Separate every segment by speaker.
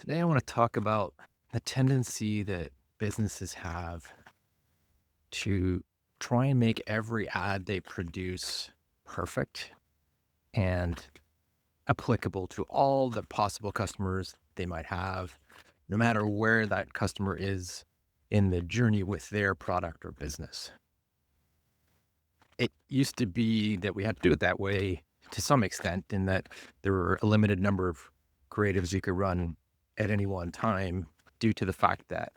Speaker 1: Today, I want to talk about the tendency that businesses have to try and make every ad they produce perfect and applicable to all the possible customers they might have, no matter where that customer is in the journey with their product or business. It used to be that we had to do it that way to some extent, in that there were a limited number of creatives you could run at any one time, due to the fact that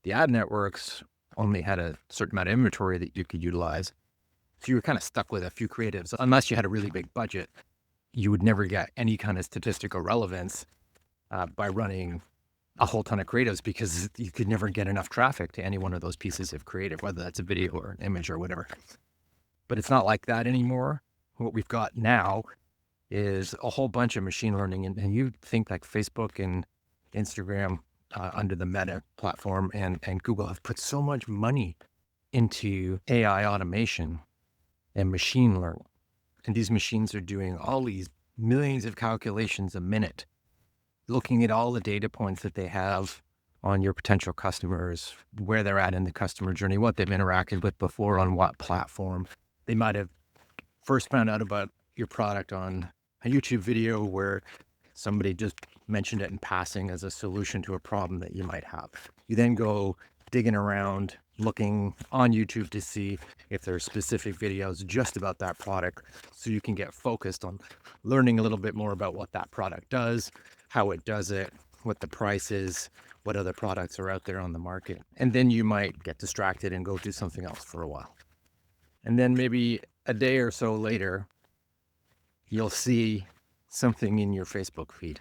Speaker 1: the ad networks only had a certain amount of inventory that you could utilize. So you were kind of stuck with a few creatives. Unless you had a really big budget, you would never get any kind of statistical relevance by running a whole ton of creatives, because you could never get enough traffic to any one of those pieces of creative, whether that's a video or an image or whatever. But it's not like that anymore. What we've got now is a whole bunch of machine learning. And you think like Facebook and Instagram, under the Meta platform, and Google have put so much money into AI automation and machine learning. And these machines are doing all these millions of calculations a minute, looking at all the data points that they have on your potential customers, where they're at in the customer journey, what they've interacted with before, on what platform. They might have first found out about your product on a YouTube video where somebody just mentioned it in passing as a solution to a problem that you might have. You then go digging around, looking on YouTube to see if there are specific videos just about that product, so you can get focused on learning a little bit more about what that product does, how it does it, what the price is, what other products are out there on the market. And then you might get distracted and go do something else for a while. And then maybe a day or so later, you'll see something in your Facebook feed.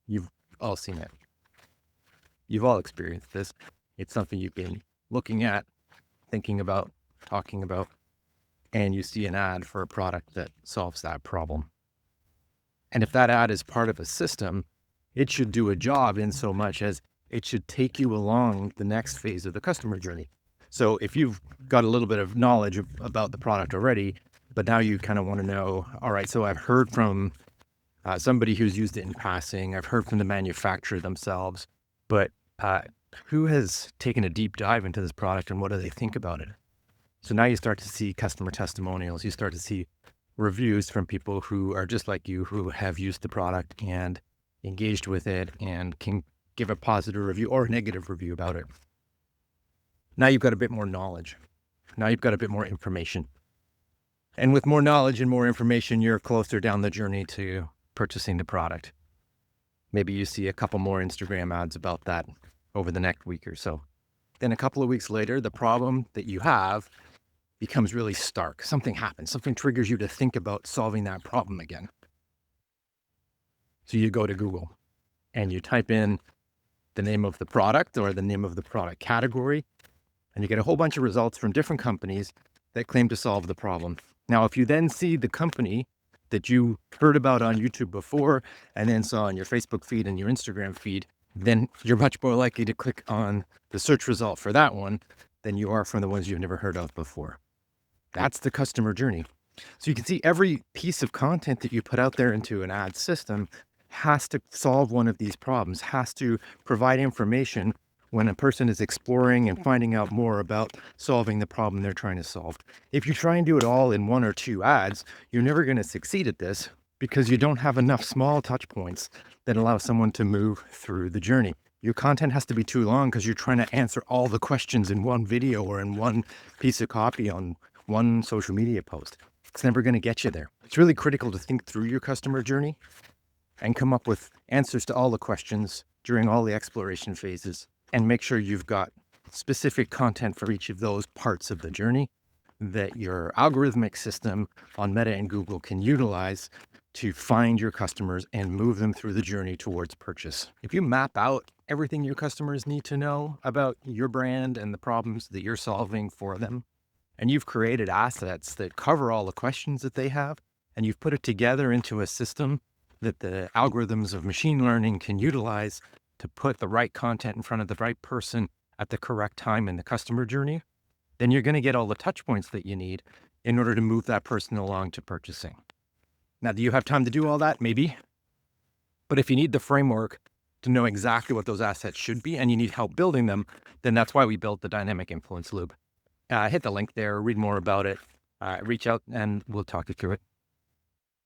Speaker 1: You've all seen it. You've all experienced this. It's something you've been looking at, thinking about, talking about, and you see an ad for a product that solves that problem. And if that ad is part of a system, it should do a job in so much as it should take you along the next phase of the customer journey. So if you've got a little bit of knowledge about the product already, but now you kind of want to know, all right, so I've heard from somebody who's used it in passing, I've heard from the manufacturer themselves, but who has taken a deep dive into this product and what do they think about it? So now you start to see customer testimonials, you start to see reviews from people who are just like you, who have used the product and engaged with it and can give a positive review or a negative review about it. Now you've got a bit more knowledge. Now you've got a bit more information. And with more knowledge and more information, you're closer down the journey to purchasing the product. Maybe you see a couple more Instagram ads about that over the next week or so. Then a couple of weeks later, the problem that you have becomes really stark. Something happens. Something triggers you to think about solving that problem again. So you go to Google and you type in the name of the product or the name of the product category, and you get a whole bunch of results from different companies that claim to solve the problem. Now, if you then see the company that you heard about on YouTube before and then saw on your Facebook feed and your Instagram feed, then you're much more likely to click on the search result for that one than you are from the ones you've never heard of before. That's the customer journey. So you can see every piece of content that you put out there into an ad system has to solve one of these problems, has to provide information when a person is exploring and finding out more about solving the problem they're trying to solve. If you try and do it all in one or two ads, you're never going to succeed at this, because you don't have enough small touch points that allow someone to move through the journey. Your content has to be too long because you're trying to answer all the questions in one video or in one piece of copy on one social media post. It's never going to get you there. It's really critical to think through your customer journey and come up with answers to all the questions during all the exploration phases, and make sure you've got specific content for each of those parts of the journey that your algorithmic system on Meta and Google can utilize to find your customers and move them through the journey towards purchase. If you map out everything your customers need to know about your brand and the problems that you're solving for them, and you've created assets that cover all the questions that they have, and you've put it together into a system that the algorithms of machine learning can utilize to put the right content in front of the right person at the correct time in the customer journey, then you're going to get all the touch points that you need in order to move that person along to purchasing. Now, do you have time to do all that? Maybe. But if you need the framework to know exactly what those assets should be, and you need help building them, then that's why we built the dynamic influence loop. Hit the link there, read more about it, reach out, and we'll talk you through it.